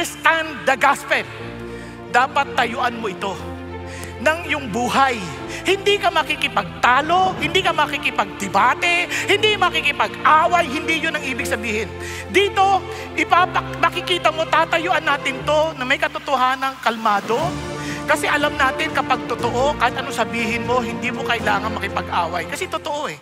understand the gospel, dapat tayuan mo ito ng iyong buhay. Hindi ka makikipagtalo, hindi ka makikipagdebate, hindi makikipag-away, hindi yun ang ibig sabihin. Dito, makikita mo, tatayuan natin to na may katotohanang kalmado. Kasi alam natin kapag totoo, kahit ano sabihin mo, hindi mo kailangan makipag-away. Kasi totoo eh.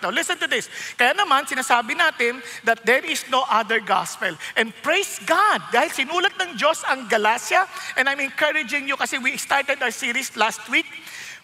Now, listen to this. Kaya naman, sinasabi natin that there is no other gospel. And praise God, dahil sinulat ng Diyos ang Galatia, and I'm encouraging you kasi we started our series last week.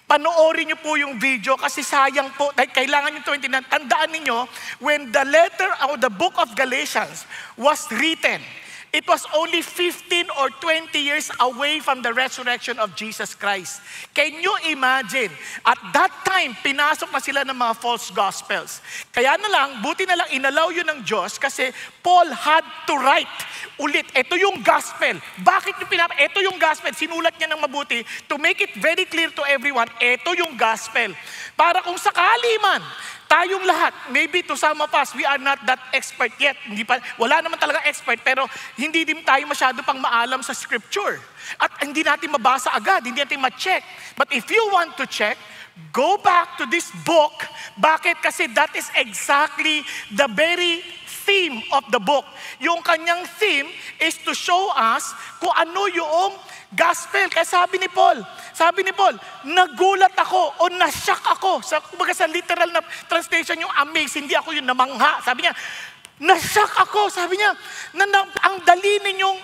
Panoorin niyo po yung video kasi sayang po, dahil kailangan yung 29. Tandaan niyo, when the letter or the book of Galatians was written, it was only 15 or 20 years away from the resurrection of Jesus Christ. Can you imagine? At that time, pinasok na sila ng mga false gospels. Kaya na lang, buti na lang inalaw yun ng Diyos kasi Paul had to write ulit. Ito yung gospel. Bakit yung ito yung gospel. Sinulat niya ng mabuti to make it very clear to everyone, ito yung gospel. Para kung sakali man, tayong lahat, maybe to some of us, we are not that expert yet. Wala naman talaga expert, pero hindi din tayo masyado pang maalam sa scripture. At hindi natin mabasa agad, hindi natin ma-check. But if you want to check, go back to this book. Bakit? Kasi that is exactly the very theme of the book. Yung kanyang theme is to show us kung ano yung gospel. Kaya sabi ni Paul, nagulat ako o nashock ako. Kumbaga sa literal na translation yung amazed, hindi ako yung namangha. Sabi niya, nashock ako. Sabi niya, ang dali ninyong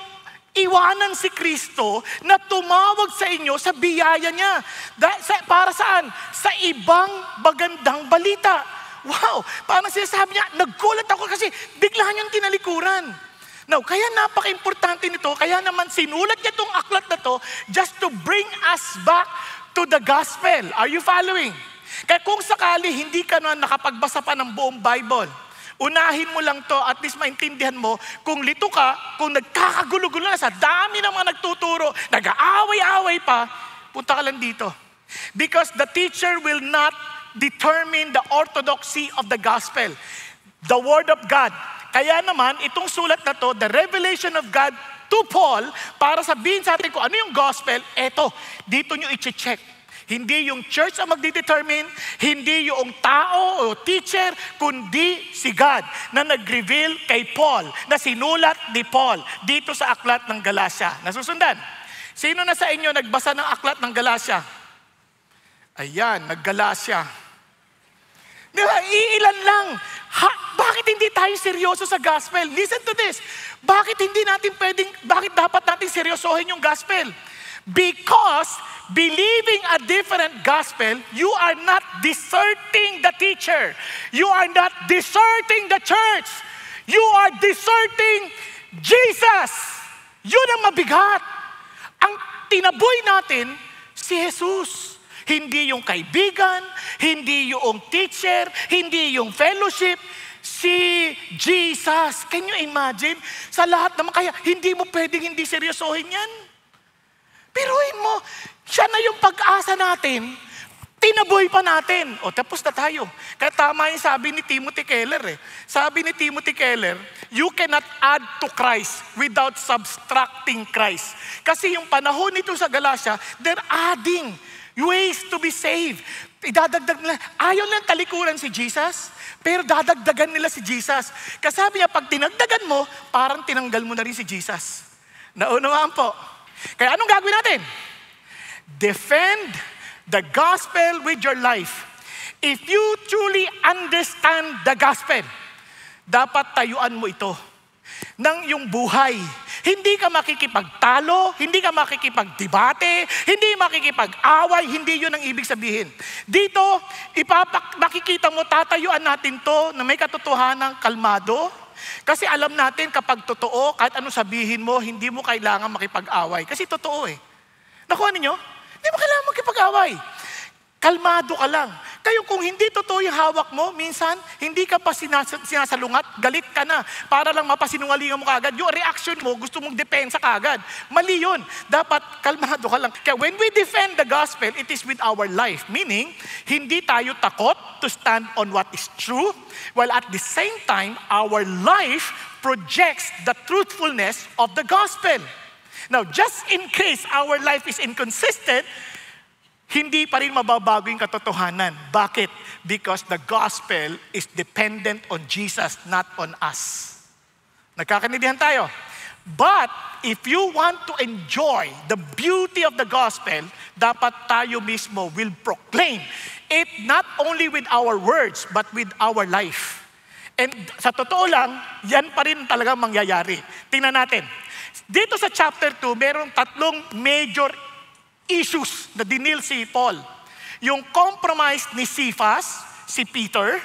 iwanan si Kristo na tumawag sa inyo sa biyaya niya. Para saan? Sa ibang magandang balita. Wow! Parang sinasabi niya, nagulat ako kasi bigla niyang tinalikuran. Now, kaya napaka-importante nito, kaya naman sinulat niya itong aklat na to just to bring us back to the gospel. Are you following? Kaya kung sakali hindi ka na nakapagbasa pa ng buong Bible, unahin mo lang to, at least maintindihan mo, kung lito ka, kung nagkakagulo-gulo na sa dami ng mga nagtuturo, nag-aaway-aaway pa, punta ka lang dito. Because the teacher will not determine the orthodoxy of the gospel. The word of God. Kaya naman, itong sulat na to, the revelation of God to Paul, para sabihin sa atin kung ano yung gospel, eto, dito nyo i-check. Hindi yung church ang magdi-determine, hindi yung tao o teacher, kundi si God na nag-reveal kay Paul, na sinulat ni Paul dito sa aklat ng Galatia. Nasusundan? Sino na sa inyo nagbasa ng aklat ng Galatia? Ayan, nag-Galatia. Diba, iilan lang. Bakit hindi tayo seryoso sa gospel? Listen to this. Bakit dapat natin seryosohin yung gospel? Because believing a different gospel, you are not deserting the teacher. You are not deserting the church. You are deserting Jesus. Yun ang mabigat. Ang tinaboy natin, si Jesus. Hindi yung kaibigan, hindi yung teacher, hindi yung fellowship, si Jesus. Can you imagine? Sa lahat naman, kaya hindi mo pwedeng hindi seryosohin yan. Piruin mo, siya na yung pag-asa natin, tinaboy pa natin. O tapos na tayo. Kaya tama yung sabi ni Timothy Keller eh. Sabi ni Timothy Keller, you cannot add to Christ without subtracting Christ. Kasi yung panahon nito sa Galatia, they're adding ways to be saved. Idadagdag nila. Ayaw lang talikuran si Jesus, pero dadagdagan nila si Jesus. Kasi sabi niya, pag tinagdagan mo, parang tinanggal mo na rin si Jesus. Naunawaan po. Kaya anong gagawin natin? Defend the gospel with your life. If you truly understand the gospel, dapat tayuan mo ito ng iyong buhay. Hindi ka makikipagtalo, hindi ka makikipagdebate, hindi makikipag-away, hindi yun ang ibig sabihin. Dito, makikita mo, tatayuan natin to na may katotohanang kalmado. Kasi alam natin kapag totoo, kahit ano sabihin mo, hindi mo kailangan makipag-away. Kasi totoo eh. Nakuha ninyo? Hindi mo kailangan makipag-away. Kalmado ka lang. ngayon, kung hindi totoo yung hawak mo, minsan, hindi ka pa sinasalungat, galit ka na, para lang mapasinungalingan mo kagad. Yung reaction mo, gusto mong depensa kagad. Mali yun. Dapat, kalmado ka lang. Kaya when we defend the gospel, it is with our life. Meaning, hindi tayo takot to stand on what is true, while at the same time, our life projects the truthfulness of the gospel. Now, just in case our life is inconsistent, hindi pa rin mababago yung katotohanan. Bakit? Because the gospel is dependent on Jesus, not on us. Nagkakaintindihan tayo? But, if you want to enjoy the beauty of the gospel, dapat tayo mismo will proclaim it not only with our words, but with our life. And sa totoo lang, yan pa rin talagang mangyayari. Tingnan natin. Dito sa chapter 2, merong 3 major issues na dinil si Paul. Yung compromise ni Cephas, si Peter,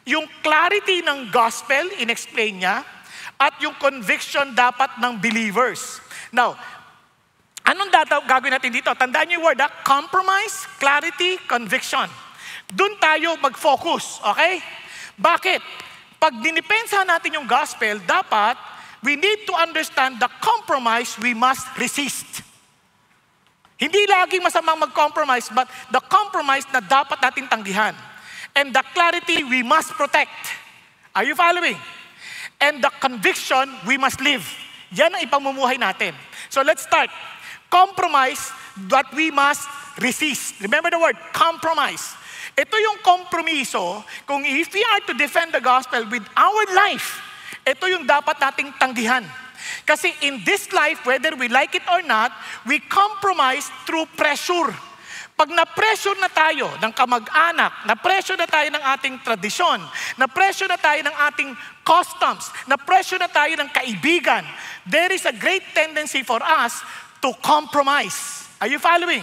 yung clarity ng gospel, in-explain niya, at yung conviction dapat ng believers. Now, anong gagawin natin dito? Tandaan niyo yung word, compromise, clarity, conviction. Doon tayo mag-focus, okay? Bakit? Pag dinipensa natin yung gospel, dapat we need to understand the compromise we must resist. Hindi laging masamang mag-compromise, but the compromise na dapat natin tanggihan. And the clarity we must protect. Are you following? And the conviction we must live. Yan ang ipamumuhay natin. So let's start. Compromise that we must resist. Remember the word, compromise. Ito yung kompromiso, kung if we are to defend the gospel with our life, ito yung dapat nating tanggihan. Kasi in this life, whether we like it or not, we compromise through pressure. Pag na-pressure na tayo ng kamag-anak, na-pressure na tayo ng ating tradisyon, na-pressure na tayo ng ating customs, na-pressure na tayo ng kaibigan, there is a great tendency for us to compromise. Are you following?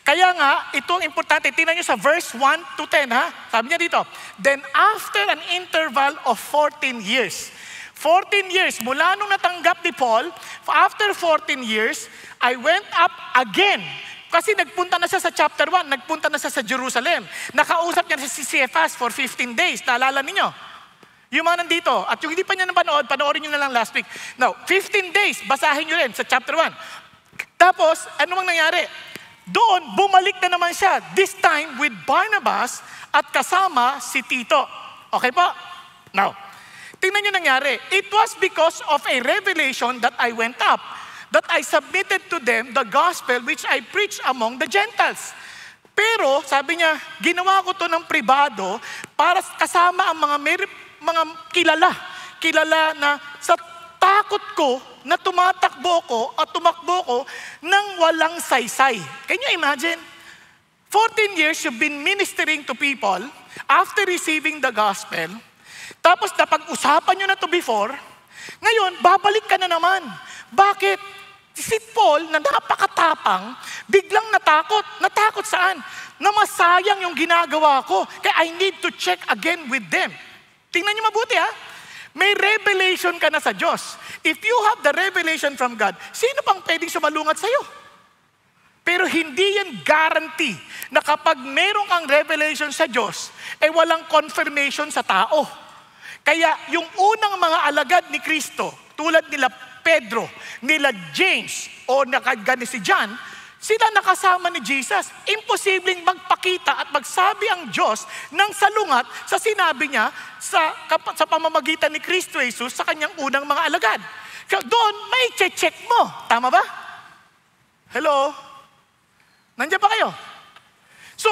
Kaya nga, ito ang importante. Tingnan nyo sa verse 1 to 10, ha? Sabi niya dito, then after an interval of 14 years, 14 years, mula nung natanggap ni Paul, after 14 years, I went up again. Kasi nagpunta na siya sa chapter 1, nagpunta na siya sa Jerusalem. Nakausap niya si Cephas for 15 days. Naalala ninyo? Yung mga nandito, at yung hindi pa niya napanood, panoorin niyo na lang last week. Now, 15 days, basahin niyo rin sa chapter 1. Tapos, ano mang nangyari? Doon, bumalik na naman siya. This time with Barnabas at kasama si Tito. Okay po? Now, tingnan niyo nangyari. It was because of a revelation that I went up, that I submitted to them the gospel which I preached among the Gentiles. Pero, sabi niya, ginawa ko to ng pribado para kasama ang mga kilala na sa takot ko na tumatakbo ko at tumakbo ko ng walang saysay. Can you imagine? 14 years you've been ministering to people after receiving the gospel. Tapos napag-usapan nyo na to before, ngayon, babalik ka na naman. Bakit? Si Paul, na napakatapang, biglang natakot. Natakot saan? Na masayang yung ginagawa ko. Kaya I need to check again with them. Tingnan nyo mabuti ha. May revelation ka na sa Diyos. If you have the revelation from God, sino pang pwedeng sumalungat sa'yo? Pero hindi yan guarantee na kapag meron kang revelation sa Diyos, walang confirmation sa tao. Kaya yung unang mga alagad ni Kristo, tulad nila Pedro, nila James, o nakagani si John, sila nakasama ni Jesus. Imposibleng magpakita at magsabi ang Diyos ng salungat sa sinabi niya sa pamamagitan ni Kristo Jesus sa kanyang unang mga alagad. Kaya doon, may check mo. Tama ba? Hello? Nandiyan ba kayo? So,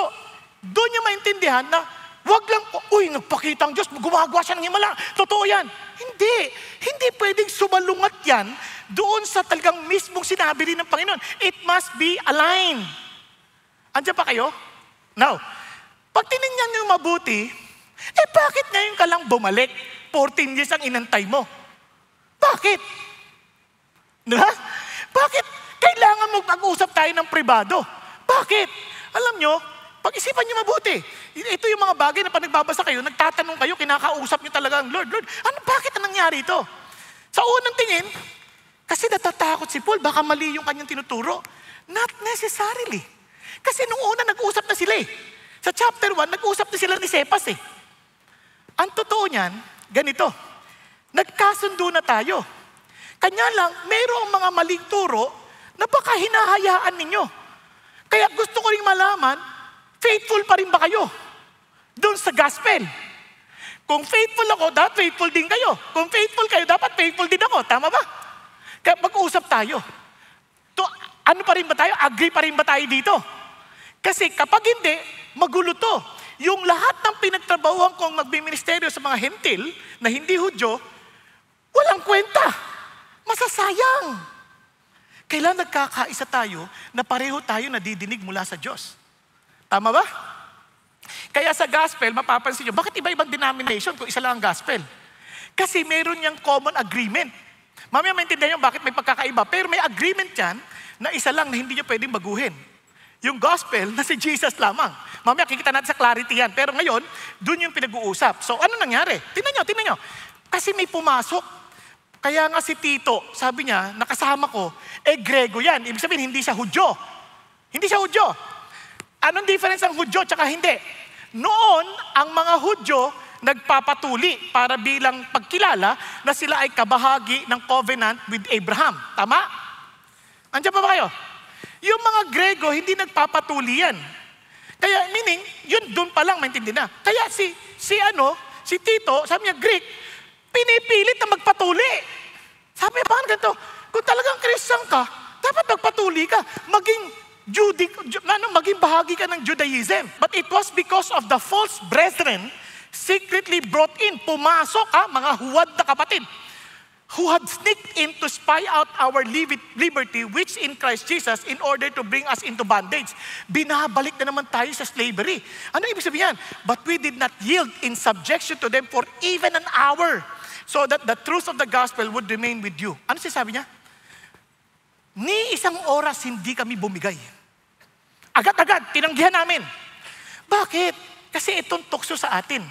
doon niyo maintindihan na wag lang, nagpakita ang Diyos, gumagawa siya ng himala. Totoo yan. Hindi pwedeng sumalungat yan doon sa talagang mismong sinabi rin ng Panginoon. It must be aligned. Andiyan pa kayo? Now, pag tinignan niyo mabuti, bakit ngayon ka lang bumalik? 14 years ang inantay mo. Bakit? Diba? Bakit? Kailangan mo pag-usap tayo ng pribado. Bakit? Alam nyo, pag-isipan nyo mabuti. Ito yung mga bagay na pag nagbabasa kayo, nagtatanong kayo, kinakausap nyo talaga ang Lord. Lord, bakit ang nangyari ito? Sa unang tingin, kasi natatakot si Paul, baka mali yung kanyang tinuturo. Not necessarily. Kasi nung una, nag-usap na sila eh. Sa chapter 1, nag-usap na sila ni Cephas eh. Ang totoo niyan, ganito, nagkasundo na tayo. Kanya lang, mayroong mga maling turo na baka hinahayaan ninyo. Kaya gusto ko rin malaman, faithful pa rin ba kayo doon sa gospel? Kung faithful ako, dapat faithful din kayo. Kung faithful kayo, dapat faithful din ako. Tama ba? Kaya mag-uusap tayo. Ano pa rin ba tayo? Agree pa rin ba tayo dito? Kasi kapag hindi, magulo to. Yung lahat ng pinagtrabahuan kong magbiministeryo sa mga hentil na hindi Hudyo, walang kwenta. Masasayang. Kailan nagkakaisa tayo na pareho tayo nadidinig mula sa Diyos? Tama ba? Kaya sa gospel, mapapansin nyo, bakit iba-ibang denomination kung isa lang ang gospel? Kasi meron niyang common agreement. Mamaya maintindihan nyo bakit may pagkakaiba, pero may agreement yan na isa lang na hindi nyo pwedeng baguhin. Yung gospel na si Jesus lamang. Mamaya kikita natin sa clarity yan. Pero ngayon, dun yung pinag-uusap. So ano nangyari? Tingnan nyo. Kasi may pumasok. Kaya nga si Tito, sabi niya, nakasama ko, Grego yan. Ibig sabihin, hindi siya Hudyo. Hindi siya Hudyo. Anong difference ang Hudyo tsaka hindi? Noon, ang mga Hudyo nagpapatuli para bilang pagkilala na sila ay kabahagi ng covenant with Abraham. Tama? Andiyan pa ba kayo? Yung mga Grego, hindi nagpapatuli yan. Kaya meaning, yun doon pa lang maintindihan na. Kaya si Tito, sabi niya, Greek, pinipilit na magpatuli. Sabi niya, bakit ganito? Kung talagang Christian ka, dapat magpatuli ka. Maging bahagi ka ng Judaism. But it was because of the false brethren secretly brought in, pumasok mga huwad na kapatid, who had sneaked in to spy out our liberty which in Christ Jesus in order to bring us into bondage. Binabalik na naman tayo sa slavery. Ano ibig sabihin? But we did not yield in subjection to them for even an hour so that the truth of the gospel would remain with you. Ano sinasabi niya? Ni isang oras hindi kami bumigay. Agad-agad, tinanggihan namin. Bakit? Kasi itong tukso sa atin.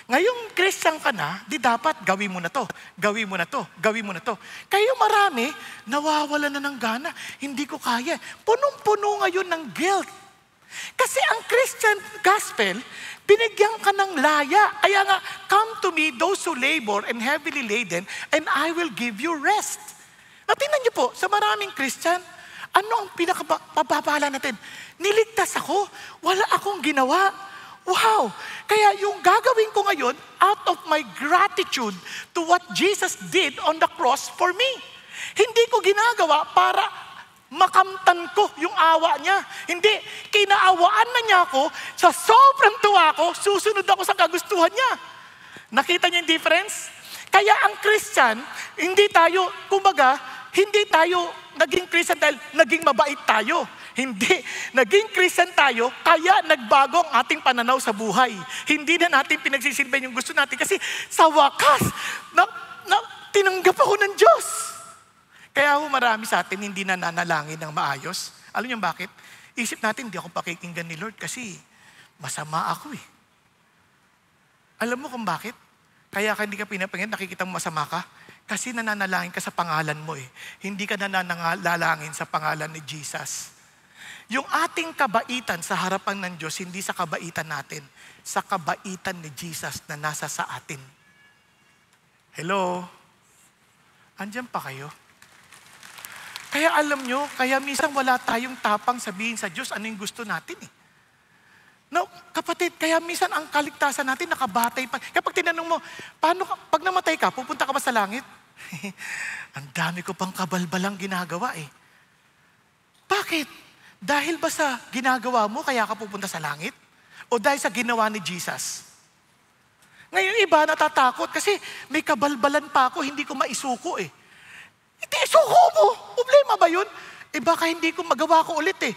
Ngayong Christian ka na, di dapat gawin mo na to, gawin mo na to, gawin mo na to. Kayo marami, nawawala na ng gana. Hindi ko kaya. Punong-puno ngayon ng guilt. Kasi ang Christian gospel, binigyan ka ng laya. Kaya nga, come to me, those who labor and heavily laden, and I will give you rest. Tingnan niyo po, sa maraming Christian, ano ang pinakapababala natin? Niligtas ako, wala akong ginawa. Wow! Kaya yung gagawin ko ngayon, out of my gratitude to what Jesus did on the cross for me. Hindi ko ginagawa para makamtan ko yung awa niya. Hindi, kinaawaan na niya ako, sa sobrang tuwa ko, susunod ako sa kagustuhan niya. Nakita niyo yung difference? Kaya ang Christian, hindi tayo naging Christian dahil naging mabait tayo. Hindi. Naging Christian tayo, kaya nagbago ang ating pananaw sa buhay. Hindi na natin pinagsisilbihan yung gusto natin kasi sa wakas, tinanggap ako ng Diyos. Kaya marami sa atin hindi na nanalangin ng maayos. Alam niyo bakit? Isip natin, hindi ako pakikinggan ni Lord kasi masama ako eh. Alam mo kung bakit? Kaya hindi ka pinapakinggan, nakikita mo masama ka? Kasi nananalangin ka sa pangalan mo eh. Hindi ka nananalangin sa pangalan ni Jesus. Yung ating kabaitan sa harapan ng Diyos, hindi sa kabaitan natin, sa kabaitan ni Jesus na nasa sa atin. Hello? Andiyan pa kayo? Kaya alam nyo, kaya minsan wala tayong tapang sabihin sa Diyos ano yung gusto natin eh. No, kapatid, kaya minsan ang kaligtasan natin nakabatay pa. Kapag tinanong mo, pag namatay ka, pupunta ka ba sa langit? Ang dami ko pang kabalbalang ginagawa eh. Bakit? Dahil ba sa ginagawa mo, kaya ka pupunta sa langit? O dahil sa ginawa ni Jesus? Ngayon iba natatakot kasi may kabalbalan pa ako, hindi ko maisuko eh. Hindi, isuko mo! Problema ba yun? Baka hindi ko magawa ko ulit eh.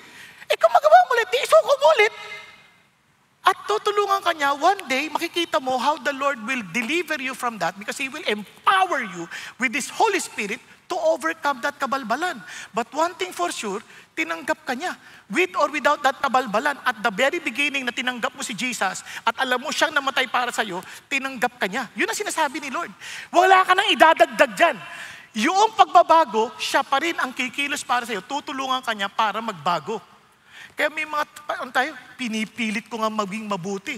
Kung magawa mo ulit, isuko mo ulit. At tutulungan ka niya, one day, makikita mo how the Lord will deliver you from that because He will empower you with His Holy Spirit to overcome that kabalbalan. But one thing for sure, tinanggap ka niya. With or without that kabalbalan, at the very beginning na tinanggap mo si Jesus at alam mo siyang namatay para sa'yo, tinanggap ka niya. Yun ang sinasabi ni Lord. Wala ka nang idadagdag dyan. Yung pagbabago, siya pa rin ang kikilos para sa'yo. Tutulungan ka niya para magbago. Kaya may mga, ano tayo, pinipilit ko nga maging mabuti.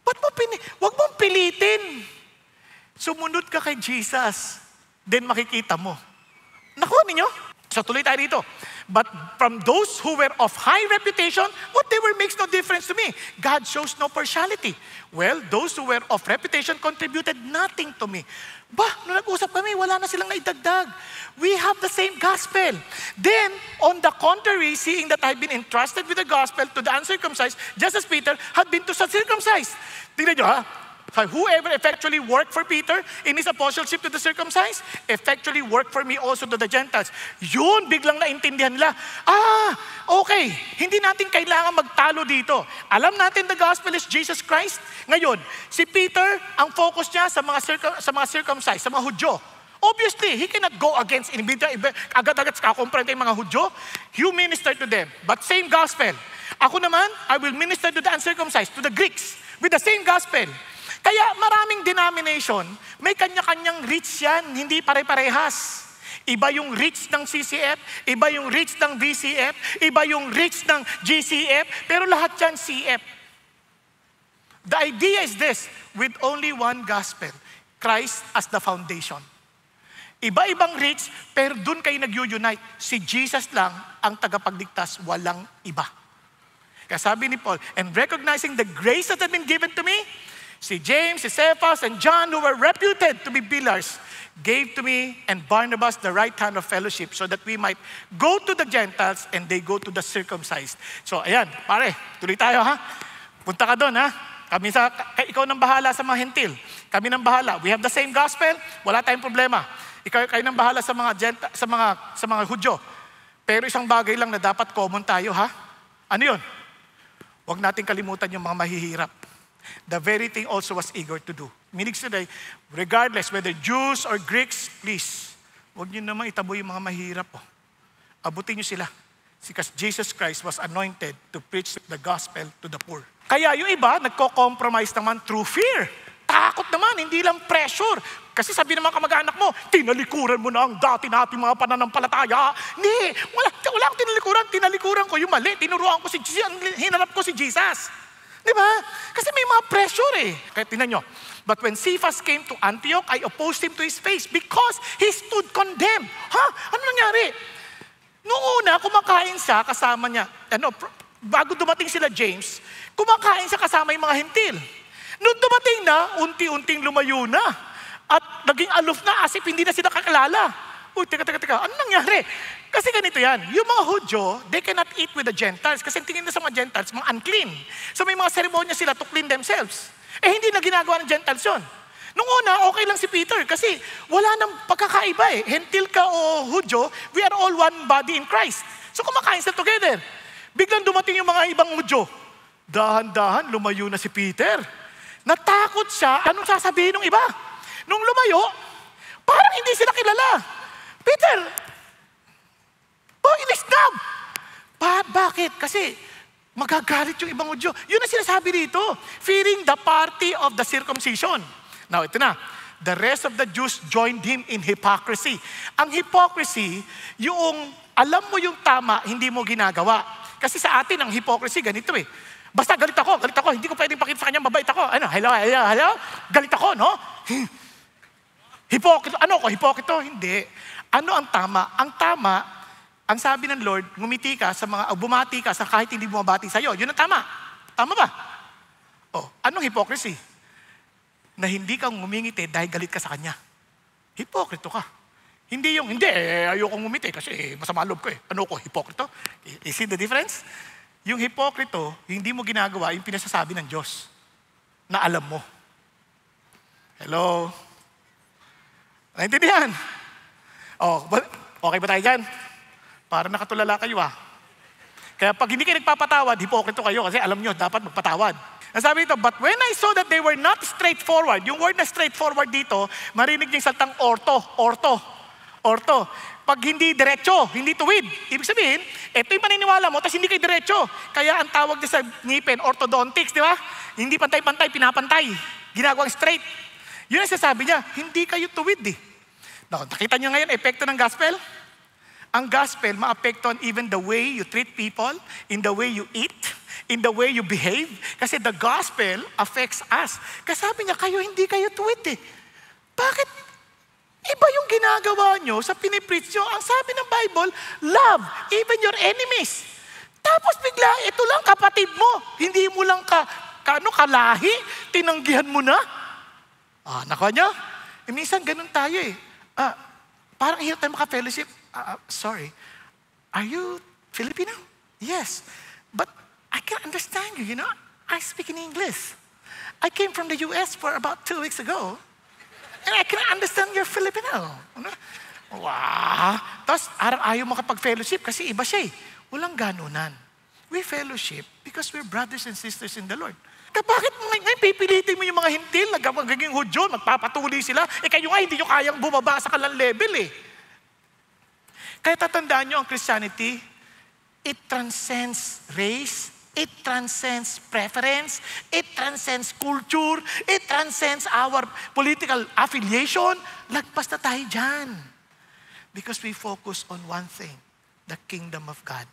Wag mong pilitin. Sumunod ka kay Jesus. Then makikita mo. Nakuha ninyo? So tuloy tayo dito. But from those who were of high reputation, what they were makes no difference to me. God shows no partiality. Well, those who were of reputation contributed nothing to me. Nung nag-usap kami, wala na silang naidagdag. We have the same gospel. Then, on the contrary, seeing that I've been entrusted with the gospel to the uncircumcised, just as Peter had been to the circumcised. Tingnan nyo ha? Whoever effectually worked for Peter in his apostleship to the circumcised, effectually worked for me also to the Gentiles. Yun, biglang naintindihan nila. Okay, hindi natin kailangan magtalo dito. Alam natin the gospel is Jesus Christ. Ngayon, si Peter, ang focus niya sa mga circumcised, sa mga Hudyo. Obviously, he cannot go against agad-agad kakomprente yung mga Hudyo. You minister to them, but same gospel. Ako naman, I will minister to the uncircumcised, to the Greeks, with the same gospel. Kaya maraming denomination, may kanya-kanyang reach yan, hindi pare-parehas. Iba yung reach ng CCF, iba yung reach ng VCF, iba yung reach ng GCF, pero lahat yan CF. The idea is this, with only one gospel, Christ as the foundation. Iba-ibang reach, pero dun kayo nag-unite. Si Jesus lang ang tagapagligtas, walang iba. Kaya sabi ni Paul, and recognizing the grace that had been given to me, si James, si Cephas, and John, who were reputed to be pillars, gave to me and Barnabas the right kind of fellowship so that we might go to the Gentiles and they go to the circumcised. So, ayan, pare, tuloy tayo ha. Punta ka doon ha. Ikaw nang bahala sa mga hentil. Kami nang bahala. We have the same gospel, wala tayong problema. Kayo nang bahala sa mga Hudyo. Pero isang bagay lang na dapat common tayo ha. Ano yun? Huwag natin kalimutan yung mga mahihirap. The very thing also was eager to do. Meaning today, regardless whether Jews or Greeks, please, huwag niyo naman itabo yung mga mahirap. Abutin niyo sila. Because Jesus Christ was anointed to preach the gospel to the poor. Kaya yung iba, nagko-compromise naman through fear. Takot naman, hindi lang pressure. Kasi sabi ng mga kamag-anak mo, tinalikuran mo na ang dati nating mga pananampalataya. Hindi, wala akong tinalikuran ko yung mali. Tinuruan ko hinarap ko si Jesus. Di ba? Kasi may mga pressure eh. Kaya tingnan nyo. But when Cephas came to Antioch, I opposed him to his face because he stood condemned. Ano nangyari? Noong una, kumakain siya kasama niya. Bago dumating sila James, kumakain siya kasama yung mga hentil. Noong dumating na, unti-unting lumayo na. At naging aloof na as if hindi na sila kakilala. Teka. Ano nangyari? Kasi ganito yan, yung mga Hudyo, they cannot eat with the Gentiles kasi tingin na sa mga Gentiles, mga unclean. So may mga seremonya sila to clean themselves. Hindi na ginagawa ng Gentiles yun. Nung una, okay lang si Peter kasi wala nang pagkakaiba eh. Hentil ka o Hudyo, we are all one body in Christ. So kumakain sila together. Biglang dumating yung mga ibang Hudyo. Dahan-dahan, lumayo na si Peter. Natakot siya, anong sasabihin ng iba? Nung lumayo, parang hindi sila kilala. Peter, inisnab! Bakit? Kasi magagalit yung ibang Hudyo. Yun ang sinasabi dito. Fearing the party of the circumcision. Now, ito na. The rest of the Jews joined him in hypocrisy. Ang hypocrisy, yung alam mo yung tama, hindi mo ginagawa. Kasi sa atin, ang hypocrisy, ganito eh. Basta galit ako. Hindi ko pwedeng pakita sa kanya, mabait ako. Hello? Galit ako, no? Hipokrito. Hipokrito? Hindi. Ano ang tama? Ang tama, ang sabi ng Lord, bumati ka sa kahit hindi bumabati sa'yo. Yun ang tama. Tama ba? Anong hypocrisy? Na hindi kang ngumingiti dahil galit ka sa kanya. Hipokrito ka. Hindi ayokong ngumiti kasi masama loob ko eh. Hipokrito? You see the difference? Yung hipokrito, hindi mo ginagawa yung pinasasabi ng Diyos na alam mo. Hello? Naintindihan? Okay ba tayo dyan? Para nakatulala kayo Kaya pag hindi kayo nagpapatawad, hipokrito kayo kasi alam nyo, dapat magpatawad. Nasabi ito, but when I saw that they were not straightforward, yung word na straightforward dito, marinig niyo yung saltang orto. Pag hindi diretso, hindi tuwid. Ibig sabihin, ito yung paniniwala mo, tapos hindi kayo diretso. Kaya ang tawag niya sa ngipin, orthodontics, di ba? Hindi pantay-pantay, pinapantay. Ginagawang straight. Yun ang sasabi niya, hindi kayo tuwid Nakita niyo ngayon, epekto ng gospel? Ang gospel maapektuhan even the way you treat people, in the way you eat, in the way you behave. Kasi the gospel affects us. Kasi sabi niya, hindi kayo tuwid eh. Bakit? Iba yung ginagawa nyo sa pinipreach nyo. Ang sabi ng Bible, love even your enemies. Tapos bigla, ito lang kapatid mo. Hindi mo lang kalahi, tinanggihan mo na. Nakuha nyo? Minsan ganun tayo eh. Parang hirap tayo maka-fellowship. Sorry, are you Filipino? Yes, but I can't understand you, I speak in English. I came from the US for about 2 weeks ago, and I can't understand you're Filipino. Wow! Tapos, ayaw makapag-fellowship kasi iba siya eh. Walang ganunan. We fellowship because we're brothers and sisters in the Lord. Bakit ngayon pipilitin mo yung mga hintil, nagiging Hudyo, magpapatuloy sila, kayo nga hindi nyo kayang bumaba sa kalang level eh. Kaya tatandaan nyo ang Christianity, it transcends race, it transcends preference, it transcends culture, it transcends our political affiliation. Lagpas na tayo dyan. Because we focus on one thing, the kingdom of God.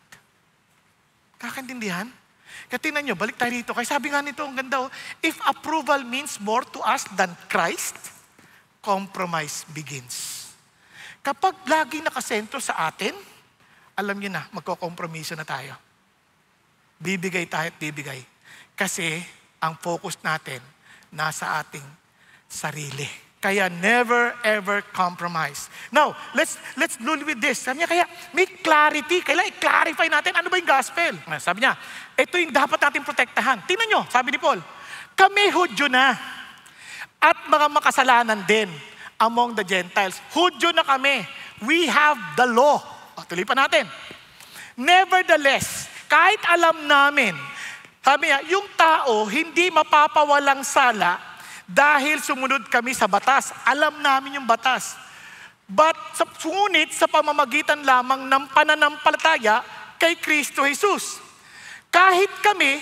Kakaintindihan? Kaya tingnan nyo, balik tayo dito. Kaya sabi nga nito, ang ganda, if approval means more to us than Christ, compromise begins. Kapag laging nakasentro sa atin, alam niyo na, magkokompromiso na tayo. Bibigay tayo at bibigay. Kasi ang focus natin nasa ating sarili. Kaya never ever compromise. Now, let's deal with this. Sabi niya, kaya may clarity. Kailangan i-clarify natin ano ba yung gospel. Sabi niya, ito yung dapat natin protektahan. Tingnan nyo, sabi ni Paul, kami Hudyo na at mga makasalanan din among the Gentiles. Hudyo na kami. We have the law. Tuloy pa natin. Nevertheless, kahit alam namin, sabi niya, yung tao hindi mapapawalang sala dahil sumunod kami sa batas. Alam namin yung batas. Ngunit sa pamamagitan lamang ng pananampalataya kay Kristo Jesus. Kahit kami,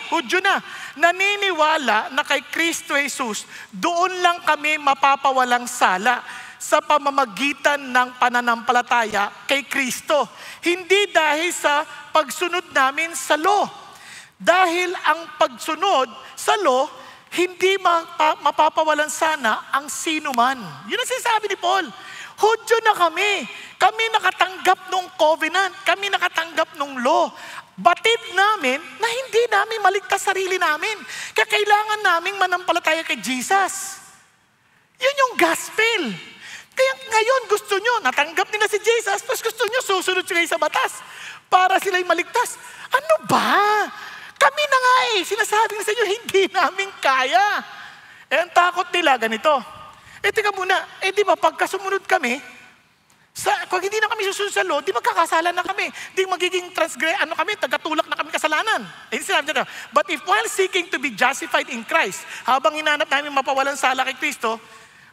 Hudyo na, naniniwala na kay Kristo Jesus, doon lang kami mapapawalang sala sa pamamagitan ng pananampalataya kay Kristo. Hindi dahil sa pagsunod namin sa law. Dahil ang pagsunod sa law, hindi mapapawalan sana ang sino man. Yun ang sinasabi ni Paul. Hudyo na kami. Kami nakatanggap ng covenant. Kami nakatanggap ng law. Batid namin na hindi namin maligtas sarili namin. Kaya kailangan namin manampalataya kay Jesus. Yun yung gospel. Kaya ngayon gusto nyo, natanggap nila si Jesus, tapos gusto nyo susunod sila sa batas para sila'y maligtas. Ano ba? Kami na nga sinasabi sa inyo, hindi namin kaya. Ang takot nila, ganito. Teka muna, di ba pagka sumunod kami, kung hindi na kami susunod sa law, di magkakasala na kami. Di magiging tagatulak na kami kasalanan. Sinabi niya, but if while seeking to be justified in Christ, habang hinanap namin mapawalan sala kay Kristo,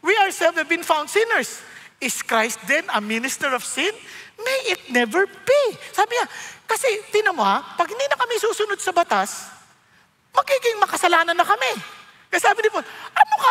we ourselves have been found sinners. Is Christ then a minister of sin? May it never be. Sabi niya, kasi tinan mo pag hindi na kami susunod sa batas, magiging makasalanan na kami. Kaya sabi ni Paul,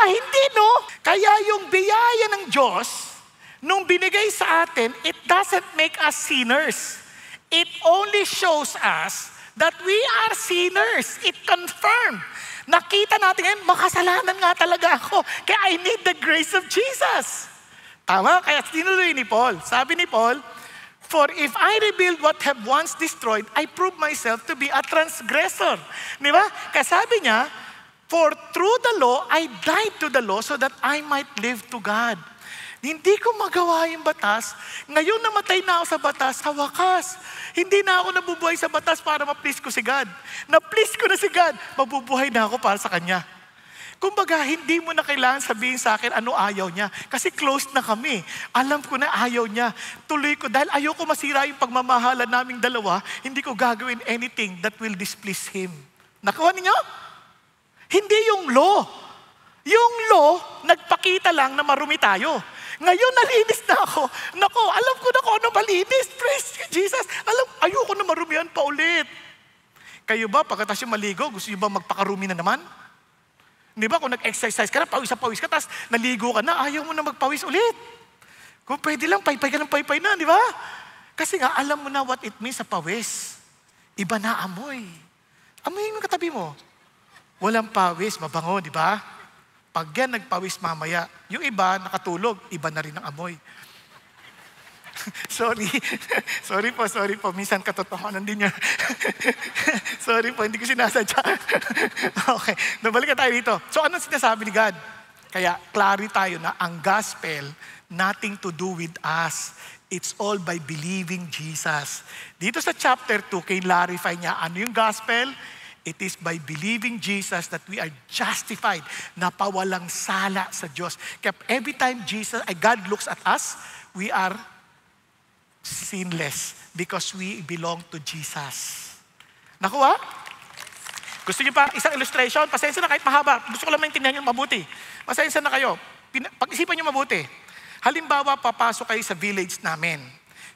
hindi no? Kaya yung biyaya ng Diyos, nung binigay sa atin, it doesn't make us sinners. It only shows us that we are sinners. It confirmed. Nakita natin ngayon, makasalanan nga talaga ako. Kaya I need the grace of Jesus. Tama? Kaya tinuloy ni Paul. Sabi ni Paul, for if I rebuild what have once destroyed, I prove myself to be a transgressor. Di ba? Kaya sabi niya, for through the law, I died to the law so that I might live to God. Hindi ko magawa yung batas. Ngayon namatay na ako sa batas, sa wakas. Hindi na ako nabubuhay sa batas para ma-please ko si God. Na-please ko na si God, mabubuhay na ako para sa Kanya. Kumbaga, hindi mo na kailangan sabihin sa akin ano ayaw niya. Kasi close na kami. Alam ko na ayaw niya. Tuloy ko, dahil ayaw ko masira yung pagmamahalan naming dalawa, hindi ko gagawin anything that will displease Him. Nakuha niyo? Hindi yung law. Yung law, nagpakita lang na marumi tayo. Ngayon, nalinis na ako. Nako, alam ko na kung ano malinis. Praise Jesus. Ayoko na marumihan pa ulit. Kayo ba, pagkatapos yung maligo, gusto nyo ba magpakarumi na naman? Di ba, kung nag-exercise ka na, pawis ka, tapos naligo ka na, ayaw mo na magpawis ulit. Kung pwede lang, paypay ka ng paypay na, di ba? Kasi nga, alam mo na what it means sa pawis. Iba na amoy. Amoy yung katabi mo. Walang pawis, mabango, di ba? Pag yan nagpawis mamaya, yung iba nakatulog, iba na rin ang amoy. Sorry. sorry po. Minsan katotohanan din yun. Sorry po, hindi ko sinasadya. Okay, nabalik tayo dito. So ano sinasabi ni God? Kaya klaro tayo na ang gospel, nothing to do with us. It's all by believing Jesus. Dito sa chapter 2, kay-clarify niya, ano yung gospel? It is by believing Jesus that we are justified, napawalang sala sa Diyos. Kaya every time God looks at us, we are sinless because we belong to Jesus. Nakuha? Gusto niyo pa isang illustration? Pasensya na kahit mahaba. Gusto ko lang maintindihan niyo mabuti. Pasensya na kayo. Pag-isipan niyo mabuti. Halimbawa, papasok kayo sa village namin.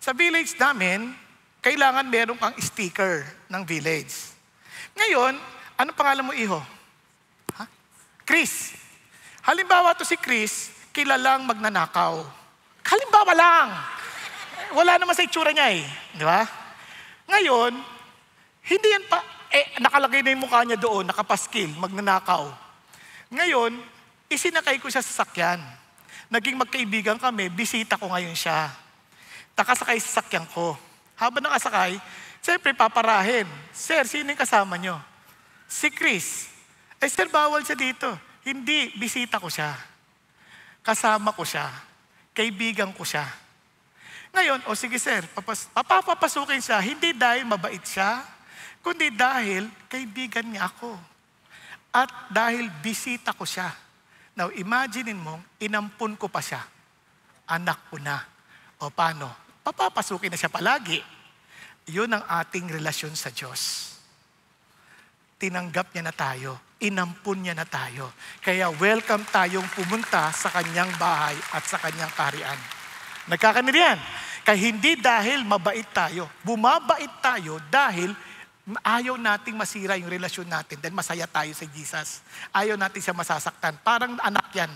Sa village namin, kailangan meron kang sticker ng village. Ngayon, ano pangalan mo, iho? Ha? Chris. Halimbawa to si Chris, kilalang magnanakaw. Halimbawa lang. Wala naman sa itsura niya eh. Di ba? Ngayon, hindi yan pa, nakalagay na yung mukha niya doon, nakapaskil, magnanakaw. Ngayon, isinakay ko siya sa sasakyan. Naging magkaibigan kami, bisita ko ngayon siya. Nakasakay sa sasakyan ko. Habang nakasakay, siyempre paparahin. Sir, sino yung kasama nyo? Si Chris. Sir, bawal siya dito. Hindi, bisita ko siya. Kasama ko siya. Kaibigan ko siya. Ngayon, sige sir, papapasukin siya, hindi dahil mabait siya, kundi dahil kaibigan niya ako. At dahil bisita ko siya. Now, imaginein mo, inampun ko pa siya. Anak ko na. O paano? Papapasukin na siya palagi. Yun ang ating relasyon sa Diyos. Tinanggap niya na tayo. Inampun niya na tayo. Kaya welcome tayong pumunta sa kanyang bahay at sa kanyang kaharian. Nagkakaintindihan? Kaya hindi dahil mabait tayo. Bumabait tayo dahil ayaw nating masira yung relasyon natin dahil masaya tayo sa Jesus. Ayaw natin siya masasaktan. Parang anak yan.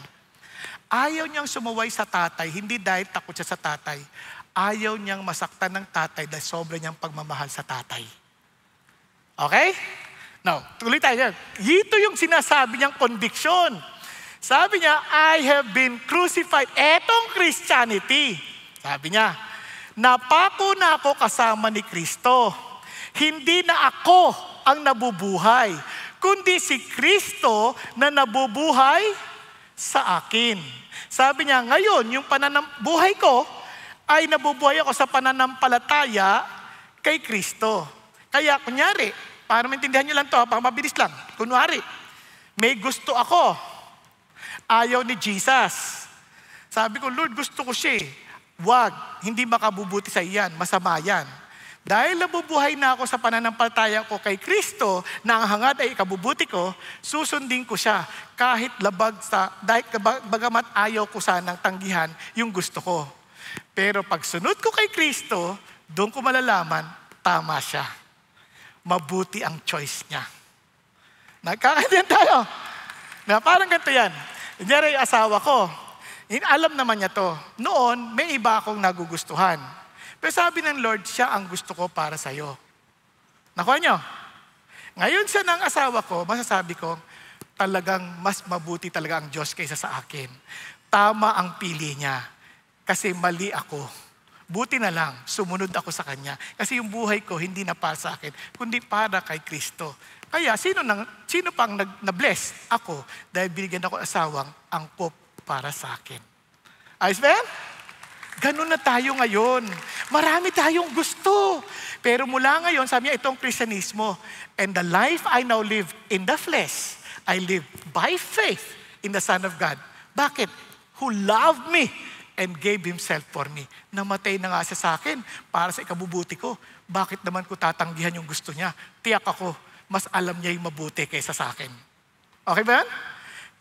Ayaw niyang sumuway sa tatay, hindi dahil takot siya sa tatay. Ayaw niyang masaktan ng tatay dahil sobra niyang pagmamahal sa tatay. Okay? Now, tuloy tayo. Ito yung sinasabi niyang conviction. Sabi niya, I have been crucified. Etong Christianity. Sabi niya, napako na ako kasama ni Kristo. Hindi na ako ang nabubuhay, kundi si Kristo na nabubuhay sa akin. Sabi niya, ngayon, yung buhay ko ay nabubuhay ako sa pananampalataya kay Kristo. Kaya, kunyari, para maintindihan niyo lang to, para mabilis lang. Kunwari, may gusto ako. Ayaw ni Jesus. Sabi ko, Lord, gusto ko siya eh. Wag, hindi makabubuti sa iyan, masama yan. Dahil nabubuhay na ako sa pananampalataya ko kay Kristo, na ang hangad ay ikabubuti ko, susundin ko siya kahit dahil bagamat ayaw ko sanang tanggihan yung gusto ko. Pero pag sunod ko kay Kristo, doon ko malalaman, tama siya. Mabuti ang choice niya. Nagkakaintindihan tayo. Na parang ganito yan. Kunyari yung asawa ko, alam naman niya to. Noon, may iba akong nagugustuhan. Pero sabi ng Lord, siya ang gusto ko para sa'yo. Nakuha niyo? Ngayon siya ng asawa ko, masasabi ko, talagang mas mabuti talaga ang Diyos kaysa sa akin. Tama ang pili niya. Kasi mali ako. Buti na lang, sumunod ako sa Kanya. Kasi yung buhay ko, hindi na para sa akin, kundi para kay Kristo. Kaya, sino pang na-bless? Ako, dahil binigyan ako asawang angkop para sa akin. Ayos ba yan? Ganun na tayo ngayon. Marami tayong gusto. Pero mula ngayon, sabi niya, itong Kristiyanismo, and the life I now live in the flesh, I live by faith in the Son of God. Bakit? Who loved me and gave Himself for me. Namatay na nga siya sa akin para sa ikabubuti ko. Bakit naman ko tatanggihan yung gusto niya? Tiyak ako, mas alam niya yung mabuti kaysa sa akin. Okay ba yan?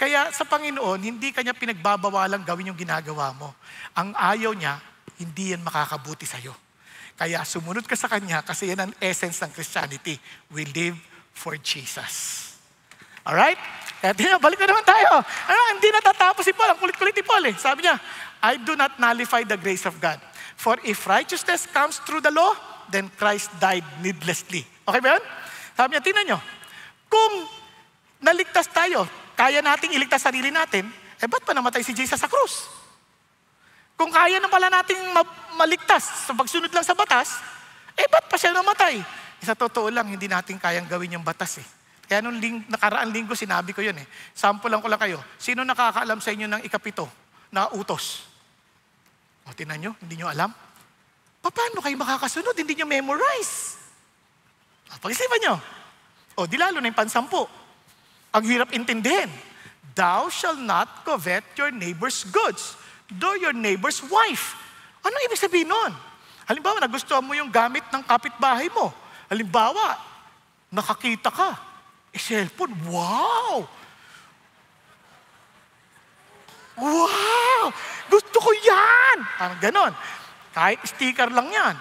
Kaya sa Panginoon, hindi Kanya pinagbabawalang gawin yung ginagawa mo. Ang ayaw niya, hindi yan makakabuti sa'yo. Kaya sumunod ka sa Kanya kasi yan ang essence ng Christianity. We live for Jesus. Alright? Kaya balik na naman tayo. Hindi natatapos si Paul. Ang kulit-kulit ni Paul eh. Sabi niya, I do not nullify the grace of God. For if righteousness comes through the law, then Christ died needlessly. Okay ba yun? Sabi niya, tingnan nyo, kung naligtas tayo, kaya nating iligtas sarili natin, ba't pa namatay si Jesus sa krus? Kung kaya na pala nating maligtas sa pagsunod lang sa batas, ba't pa siya namatay? Sa totoo lang, hindi natin kayang gawin yung batas eh. Kaya nung nakaraang linggo, sinabi ko yun eh. Sample lang ko lang kayo. Sino nakakaalam sa inyo ng ikapito na utos? O, tinan nyo, hindi nyo alam. Paano kayo makakasunod? Hindi nyo memorize. Pag-isipan nyo. O, di lalo na yung pansampu. Ang hirap intindihin. Thou shall not covet your neighbor's goods, though your neighbor's wife. Ano ibig sabihin nun? Halimbawa, nagustuhan mo yung gamit ng kapitbahay mo. Halimbawa, nakakita ka. Cellphone, wow! Wow! Gusto ko yan! Parang ganon. Kahit sticker lang yan.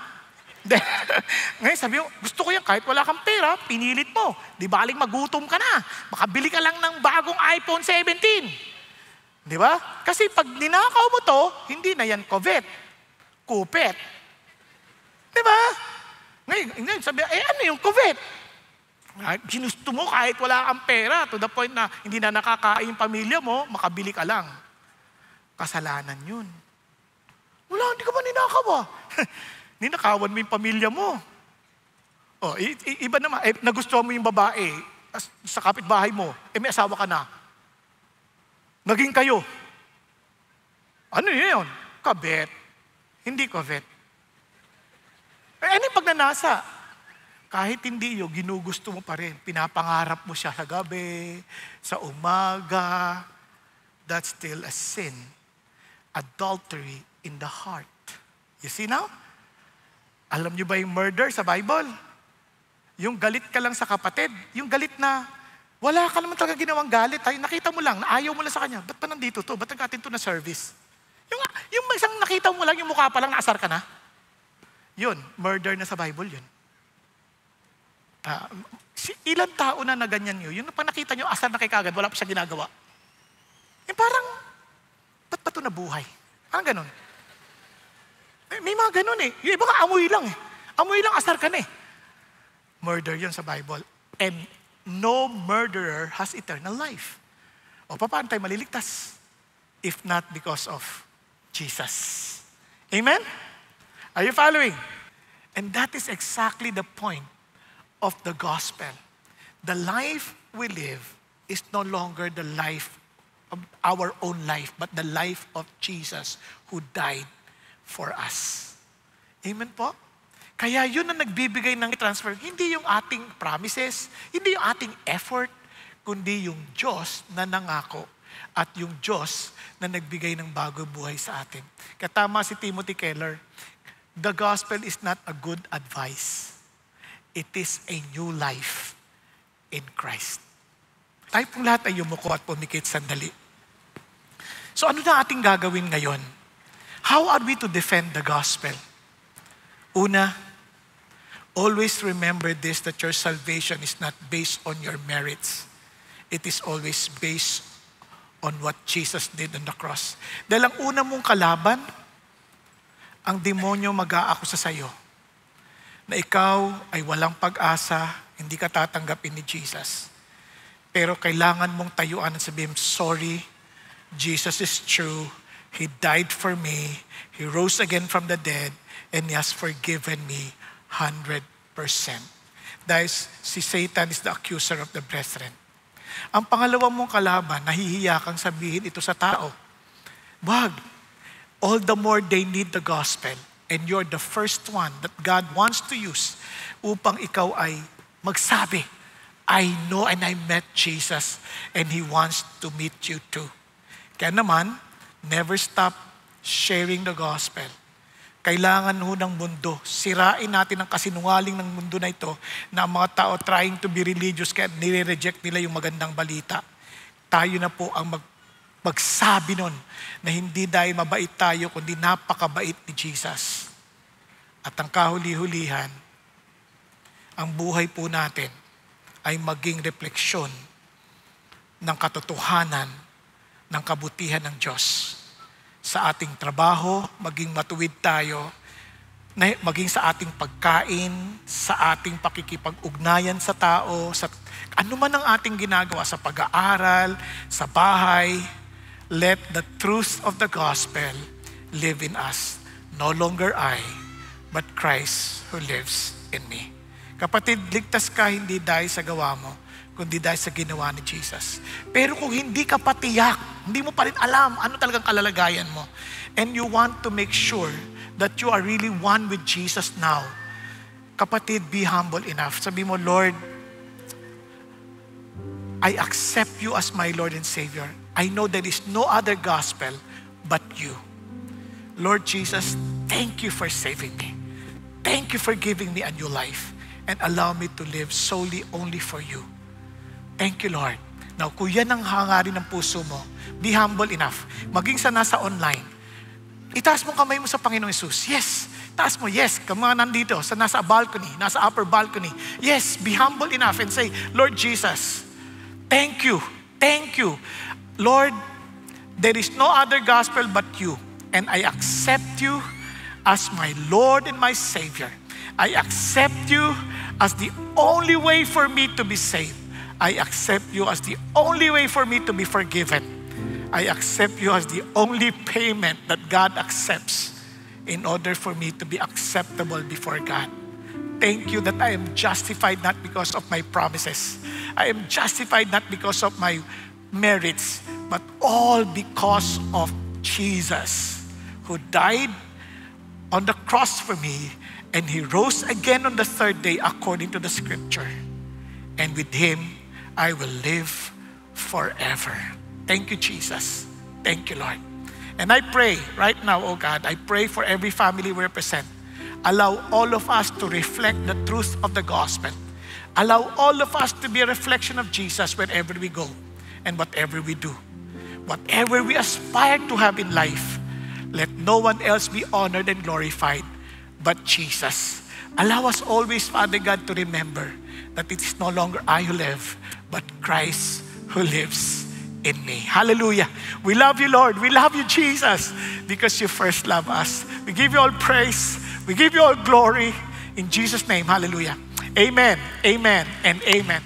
Ngayon sabi mo, gusto ko yan kahit wala kang pera, pinilit mo. Di baling magutom ka na. Makabili ka lang ng bagong iPhone 17. Di ba? Kasi pag ninakaw mo to, hindi na yan covet. Kupet. Di ba? Ngayon sabi, ano yung covet? Ginusto mo kahit wala kang pera to the point na hindi na nakakain yung pamilya mo, makabili ka lang. Kasalanan yun. Wala, hindi ka ba ninakaw ah? Ninakawan mo yung pamilya mo. O, iba naman, nagustuhan mo yung babae sa kapitbahay mo, may asawa ka na. Naging kayo. Ano yun? Kabet. Hindi covet. Ano yung pagnanasa? Kahit hindi yun, ginugusto mo pa rin. Pinapangarap mo siya sa gabi, sa umaga. That's still a sin. Adultery in the heart. You see now? Alam niyo ba yung murder sa Bible? Yung galit ka lang sa kapatid. Yung galit na, wala ka naman talaga ginawang galit. Ay, nakita mo lang, ayaw mo lang sa kanya. Ba't pa nandito to? Ba't nag-attend to na service? Yung isang nakita mo lang, yung mukha pa lang, naasar ka na. Yun, murder na sa Bible yun. Ilang tao na ganyan yun. Yung pag nakita nyo, asar na kay kagad, wala pa siya ginagawa. Parang, ba't pa ito nabuhay? Parang ganun. May mga ganun eh. Yung iba ka, amoy lang eh. Amoy lang, asar ka na eh. Murder yun sa Bible. And no murderer has eternal life. O paano tayo maliligtas? If not because of Jesus. Amen? Are you following? And that is exactly the point of the gospel. The life we live is no longer the life of our own life, but the life of Jesus who died for us. Amen po? Kaya yun ang nagbibigay ng transfer. Hindi yung ating promises, hindi yung ating effort, kundi yung Diyos na nangako at yung Diyos na nagbigay ng bagong buhay sa atin. Katama si Timothy Keller, the gospel is not a good advice. It is a new life in Christ. Tayo pong lahat ay yumuko at pumikit sandali. So ano na ating gagawin ngayon? How are we to defend the gospel? Una, always remember this, that your salvation is not based on your merits. It is always based on what Jesus did on the cross. Dahil ang una mong kalaban, ang demonyo mag-aakusa sa iyo na ikaw ay walang pag-asa, hindi ka tatanggapin ni Jesus. Pero kailangan mong tayuan at sabihin, sorry, Jesus is true. He died for me. He rose again from the dead, and He has forgiven me 100%. Dahil si Satan is the accuser of the brethren. Ang pangalawang mong kalaban, nahihiya kang sabihin ito sa tao. Wag. All the more they need the gospel. And you're the first one that God wants to use upang ikaw ay magsabi, I know and I met Jesus and He wants to meet you too. Kaya naman, never stop sharing the gospel. Kailangan ho ng mundo. Sirain natin ang kasinungaling ng mundo na ito na ang mga tao trying to be religious kaya nire-reject nila yung magandang balita. Tayo na po ang magsabi nun na hindi dahil mabait tayo, kundi napakabait ni Jesus. At ang kahuli-hulihan, ang buhay po natin ay maging refleksyon ng katotohanan ng kabutihan ng Diyos. Sa ating trabaho, maging matuwid tayo maging sa ating pagkain, sa ating pakikipag-ugnayan sa tao, sa ano man ang ating ginagawa sa pag-aaral, sa bahay, let the truth of the gospel live in us. No longer I, but Christ who lives in me. Kapatid, ligtas ka hindi dahil sa gawa mo, kundi dahil sa ginawa ni Jesus. Pero kung hindi ka patiyak, hindi mo pa rin alam ano talagang kalalagayan mo, and you want to make sure that you are really one with Jesus now, kapatid, be humble enough. Sabi mo, Lord, I accept you as my Lord and Savior. I know there is no other gospel but you. Lord Jesus, thank you for saving me. Thank you for giving me a new life and allow me to live solely only for you. Thank you, Lord. Now, kung yan ang hangarin ng puso mo, be humble enough. Maging sa nasa online, itaas mo kamay mo sa Panginoong Jesus. Yes. Taas mo, yes. Mga nandito, sa nasa balcony, nasa upper balcony. Yes, be humble enough and say, Lord Jesus, thank you. Thank you. Lord, there is no other gospel but you. And I accept you as my Lord and my Savior. I accept you as the only way for me to be saved. I accept you as the only way for me to be forgiven. I accept you as the only payment that God accepts in order for me to be acceptable before God. Thank you that I am justified not because of my promises. I am justified not because of my merits, but all because of Jesus, who died on the cross for me, and He rose again on the third day according to the scripture. And with Him, I will live forever. Thank you, Jesus. Thank you, Lord. And I pray right now, oh God, I pray for every family we represent. Allow all of us to reflect the truth of the gospel. Allow all of us to be a reflection of Jesus wherever we go and whatever we do. Whatever we aspire to have in life, let no one else be honored and glorified but Jesus. Allow us always, Father God, to remember that it is no longer I who live, but Christ who lives in me. Hallelujah. We love you, Lord. We love you, Jesus, because you first love us. We give you all praise. We give you all glory. In Jesus' name, hallelujah. Amen, amen, and amen.